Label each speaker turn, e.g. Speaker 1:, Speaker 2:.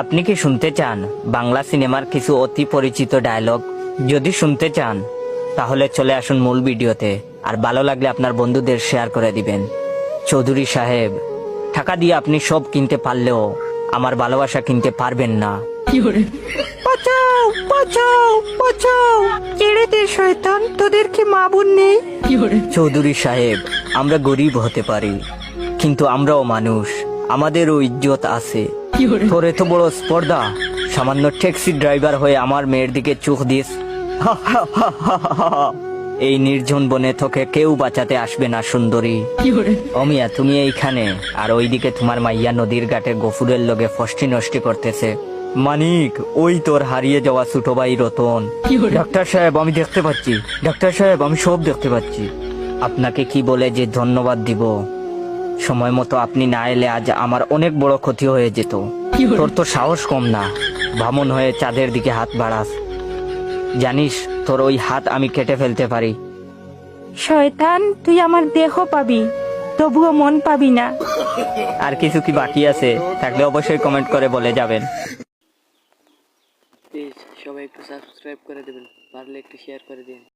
Speaker 1: আপনি কি শুনতে চান বাংলা সিনেমার কিছু অতি পরিচিত ডায়লগ? যদি শুনতে চান তাহলে চলে আসুন মূল ভিডিওতে, আর ভালো লাগলে আপনার বন্ধুদের শেয়ার করে দিবেন। চৌধুরী সাহেব, টাকা দিয়ে আপনি সব কিনতে পারলেও আমার ভালোবাসা কিনতে পারবেন না। বাঁচাও বাঁচাও বাঁচাও, ছেড়ে দে শয়তান, তোদের কি মা বোন নেই? চৌধুরী সাহেব, আমরা গরিব হতে পারি কিন্তু আমরাও মানুষ, আমাদেরও ইজ্জত আছে। তোর এত বড় স্পর্ধা, সামান্য ট্যাক্সি ড্রাইভার হয়ে আমার মেয়ের দিকে চোখ দিস? এই নির্জন বনে তোকে কেউ বাঁচাতে আসবে না সুন্দরী। অমিয়া, তুমি এইখানে, আর ওইদিকে তোমার মাইয়া নদীর ঘাটে গফুরের লগে ফষ্টি নষ্টি করতেছে। মানিক, ওই তোর হারিয়ে যাওয়া ছোট ভাই রতন। ডাক্তার সাহেব, আমি দেখতে পাচ্ছি। ডাক্তার সাহেব, আমি সব দেখতে পাচ্ছি। আপনাকে কি বলে যে ধন্যবাদ দিব? সময় মতো আপনি না এলে আজ আমার অনেক বড় ক্ষতি হয়ে যেত। তোর তো সাহস কম না, বামন হয়ে চাঁদের দিকে হাত বাড়াস। জানিস তোর ওই হাত আমি কেটে ফেলতে পারি।
Speaker 2: শয়তান, তুই আমার দেহ পাবি, তবুও মন পাবি না।
Speaker 1: আর কিছু কি বাকি আছে? থাকলে অবশ্যই কমেন্ট করে বলে যাবেন।
Speaker 3: প্লিজ সবাই একটু সাবস্ক্রাইব করে দেবেন, পারলে একটু শেয়ার করে দিন।